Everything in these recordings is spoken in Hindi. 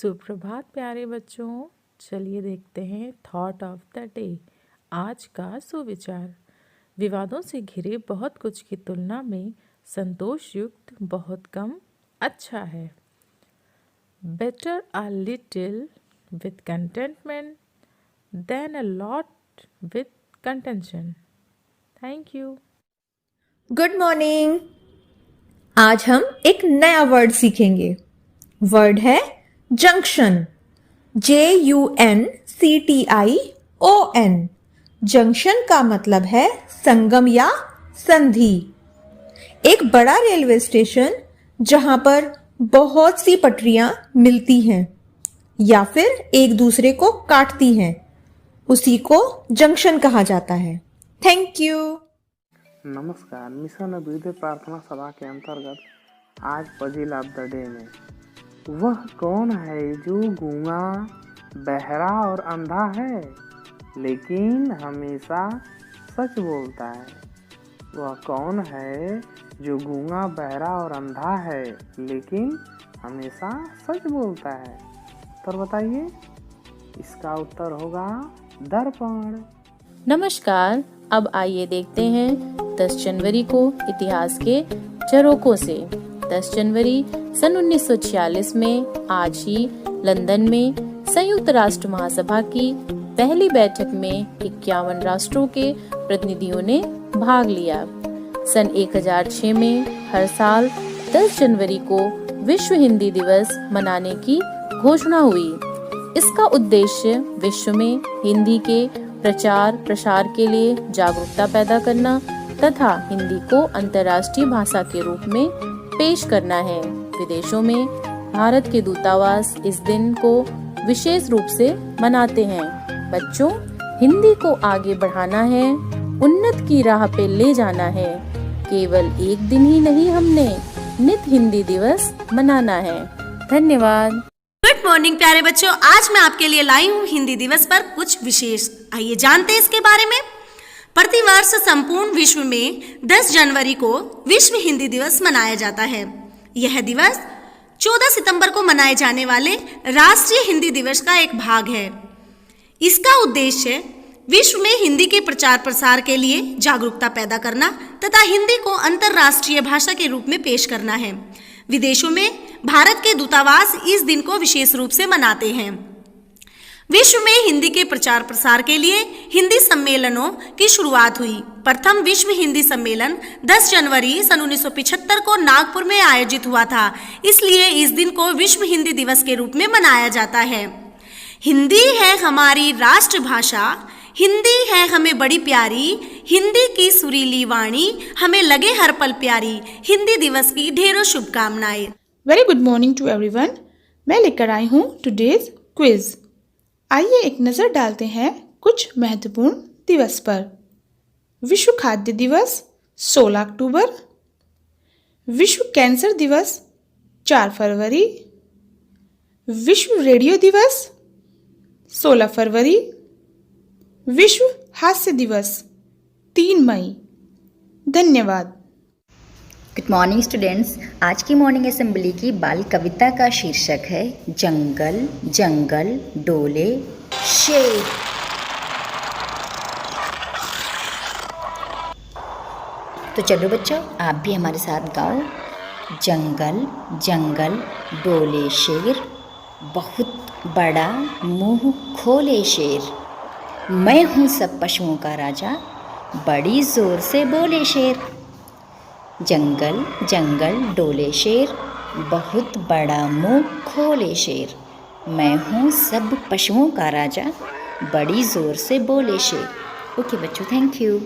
सुप्रभात प्यारे बच्चों। चलिए देखते हैं थॉट ऑफ द डे। आज का सुविचार। विवादों से घिरे बहुत कुछ की तुलना में संतोष युक्त बहुत कम अच्छा है। Better a little with contentment than a lot with contention. Thank you. Good morning. आज हम एक नया वर्ड सीखेंगे। वर्ड है जंक्शन। JUNCTION। जंक्शन का मतलब है संगम या संधि। एक बड़ा रेलवे स्टेशन जहां पर बहुत सी पटरियां मिलती हैं या फिर एक दूसरे को काटती हैं, उसी को जंक्शन कहा जाता है। Thank you. नमस्कार। मिशन अभ्युदय प्रार्थना सभा के अंतर्गत आज पजिल ऑफ द डे में वह कौन है जो गूंगा, बहरा और अंधा है लेकिन हमेशा सच बोलता है। वह कौन है जो गूंगा, बहरा और अंधा है लेकिन हमेशा सच बोलता है। उत्तर बताइए। इसका उत्तर होगा दर्पण। नमस्कार। अब आइए देखते हैं 10 जनवरी को इतिहास के झरोकों से। 10 जनवरी सन 1946 में आज ही लंदन में संयुक्त राष्ट्र महासभा की पहली बैठक में 51 राष्ट्रों के प्रतिनिधियों ने भाग लिया। सन 1006 में हर साल 10 जनवरी को विश्व हिंदी दिवस मनाने की घोषणा हुई। इसका उद्देश्य विश्व में हिंदी के प्रचार प्रसार के लिए जागरूकता पैदा करना तथा हिंदी को अंतर्राष्ट्रीय भाषा के रूप में पेश करना है। विदेशों में भारत के दूतावास इस दिन को विशेष रूप से मनाते हैं। बच्चों, हिंदी को आगे बढ़ाना है, उन्नत की राह पे ले जाना है। केवल एक दिन ही नहीं, हमने नित हिंदी दिवस मनाना है। धन्यवाद। गुड मॉर्निंग प्यारे बच्चों। आज मैं आपके लिए लाई हूँ हिंदी दिवस पर कुछ विशेष। आइए जानते हैं इसके बारे में। प्रतिवर्ष संपूर्ण विश्व में 10 जनवरी को विश्व हिंदी दिवस मनाया जाता है। यह दिवस 14 सितंबर को मनाए जाने वाले राष्ट्रीय हिंदी दिवस का एक भाग है। इसका उद्देश्य विश्व में हिंदी के प्रचार प्रसार के लिए जागरूकता पैदा करना तथा हिंदी को अंतर्राष्ट्रीय भाषा के रूप में पेश करना है। विदेशों में भारत के दूतावास इस दिन को विशेष रूप से मनाते हैं। विश्व में हिंदी के प्रचार प्रसार के लिए हिंदी सम्मेलनों की शुरुआत हुई। प्रथम विश्व हिंदी सम्मेलन 10 जनवरी सन 1975 को नागपुर में आयोजित हुआ था। इसलिए इस दिन को विश्व हिंदी दिवस के रूप में मनाया जाता है। हिंदी है हमारी राष्ट्रभाषा, हिंदी है हमें बड़ी प्यारी, हिंदी की सुरीली वाणी हमें लगे हर पल प्यारी। हिंदी दिवस की ढेरों शुभकामनाएं। Very good morning to everyone. मैं लेकर आई हूँ टुडेज क्विज। आइए एक नज़र डालते हैं कुछ महत्वपूर्ण दिवस पर। विश्व खाद्य दिवस 16 अक्टूबर, विश्व कैंसर दिवस 4 फरवरी, विश्व रेडियो दिवस 16 फरवरी, विश्व हास्य दिवस 3 मई। धन्यवाद। Good morning students. आज की मॉर्निंग असेंबली की बाल कविता का शीर्षक है जंगल जंगल डोले शेर। तो चलो बच्चों, आप भी हमारे साथ गाओ। जंगल जंगल डोले शेर, बहुत बड़ा मुंह खोले शेर। मैं हूँ सब पशुओं का राजा, बड़ी जोर से बोले शेर। जंगल जंगल डोले शेर, बहुत बड़ा मुंह खोले शेर। मैं हूँ सब पशुओं का राजा, बड़ी जोर से बोले शेर। ओके बच्चों, थैंक यू।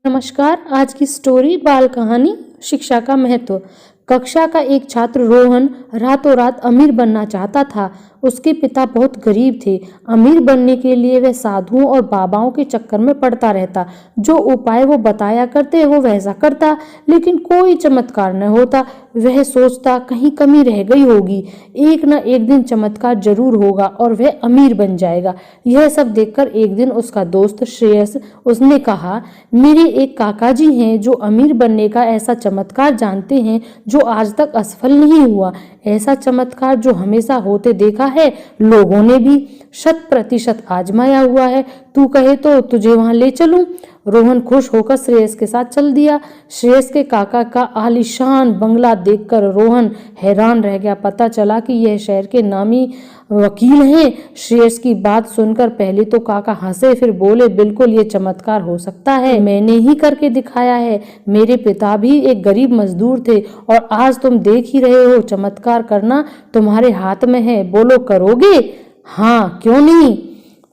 नमस्कार। आज की स्टोरी बाल कहानी शिक्षा का महत्व। कक्षा का एक छात्र रोहन रातों रात अमीर बनना चाहता था। उसके पिता बहुत गरीब थे। अमीर बनने के लिए वह साधुओं और बाबाओं के चक्कर में पड़ता रहता। जो उपाय वो बताया करते वो वैसा करता, लेकिन कोई चमत्कार न होता। वह सोचता कहीं कमी रह गई होगी, एक न एक दिन चमत्कार जरूर होगा और वह अमीर बन जाएगा। यह सब देखकर एक दिन उसका दोस्त श्रेयस, उसने कहा, मेरे एक काका जी हैं जो अमीर बनने का ऐसा चमत्कार जानते हैं जो आज तक असफल नहीं हुआ। ऐसा चमत्कार जो हमेशा होते देखा है, लोगों ने भी 100% आजमाया हुआ है। तू कहे तो तुझे वहां ले चलूं। रोहन खुश होकर श्रेयस के साथ चल दिया। श्रेयस के काका का आलीशान बंगला देखकर रोहन हैरान रह गया। पता चला कि यह शहर के नामी वकील हैं। श्रेयस की बात सुनकर पहले तो काका हंसे, फिर बोले, बिल्कुल ये चमत्कार हो सकता है, मैंने ही करके दिखाया है। मेरे पिता भी एक गरीब मजदूर थे और आज तुम देख ही रहे हो, चमत्कार करना तुम्हारे हाथ में है। बोलो, करोगे? हाँ, क्यों नहीं।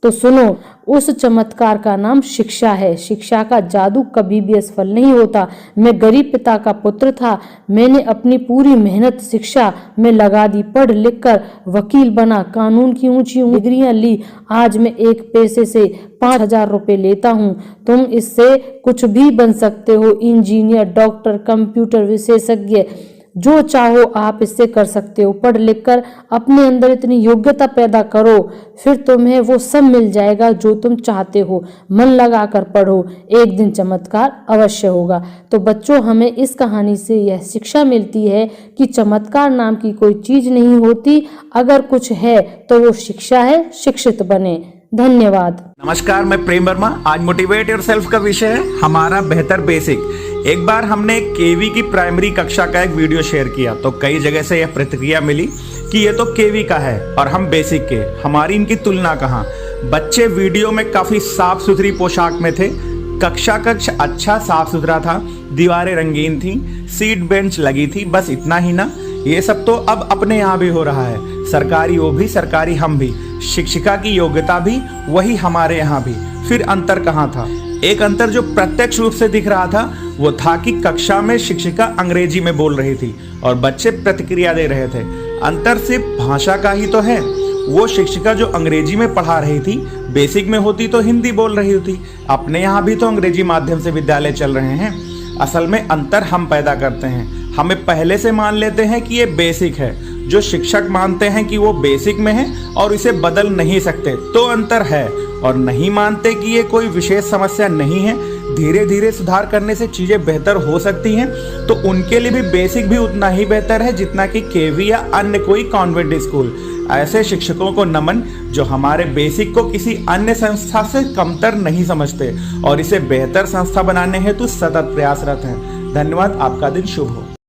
तो सुनो, उस चमत्कार का नाम शिक्षा है। शिक्षा का जादू कभी भी असफल नहीं होता। मैं गरीब पिता का पुत्र था। मैंने अपनी पूरी मेहनत शिक्षा में लगा दी, पढ़ लिख कर वकील बना, कानून की ऊंची डिग्रियां ली। आज मैं एक पैसे से 5,000 रुपये लेता हूँ। तुम इससे कुछ भी बन सकते हो, इंजीनियर, डॉक्टर, कंप्यूटर विशेषज्ञ, जो चाहो आप इससे कर सकते हो। पढ़ लिख कर अपने अंदर इतनी योग्यता पैदा करो, फिर तुम्हें वो सब मिल जाएगा जो तुम चाहते हो। मन लगा कर पढ़ो, एक दिन चमत्कार अवश्य होगा। तो बच्चों, हमें इस कहानी से यह शिक्षा मिलती है कि चमत्कार नाम की कोई चीज नहीं होती। अगर कुछ है तो वो शिक्षा है। शिक्षित बने। धन्यवाद। नमस्कार, मैं प्रेम वर्मा। आज मोटिवेट योरसेल्फ का विषय है हमारा बेहतर बेसिक। एक बार हमने केवी की प्राइमरी कक्षा का एक वीडियो शेयर किया तो कई जगह से यह प्रतिक्रिया मिली कि ये तो केवी का है और हम बेसिक के, हमारी इनकी तुलना कहाँ। बच्चे वीडियो में काफी साफ सुथरी पोशाक में थे। कक्ष अच्छा साफ सुथरा था, दीवारें रंगीन थी, सीट बेंच लगी थी। बस इतना ही ना, ये सब तो अब अपने यहाँ भी हो रहा है। सरकारी वो भी, सरकारी हम भी। शिक्षिका की योग्यता भी वही हमारे यहाँ भी। फिर अंतर कहाँ था? एक अंतर जो प्रत्यक्ष रूप से दिख रहा था वो था कि कक्षा में शिक्षिका अंग्रेजी में बोल रही थी और बच्चे प्रतिक्रिया दे रहे थे। अंतर सिर्फ भाषा का ही तो है। वो शिक्षिका जो अंग्रेजी में पढ़ा रही थी, बेसिक में होती तो हिंदी बोल रही होती। अपने यहाँ भी तो अंग्रेजी माध्यम से विद्यालय चल रहे हैं। असल में अंतर हम पैदा करते हैं। हमें पहले से मान लेते हैं कि ये बेसिक है, जो शिक्षक मानते हैं कि वो बेसिक में है और इसे बदल नहीं सकते, तो अंतर है। और नहीं मानते कि ये कोई विशेष समस्या नहीं है, धीरे धीरे सुधार करने से चीजें बेहतर हो सकती हैं, तो उनके लिए भी बेसिक भी उतना ही बेहतर है जितना कि केवी या अन्य कोई कॉन्वेंट स्कूल। ऐसे शिक्षकों को नमन जो हमारे बेसिक को किसी अन्य संस्था से कमतर नहीं समझते और इसे बेहतर संस्था बनाने हेतु सतत प्रयासरत हैं। धन्यवाद। आपका दिन शुभ हो।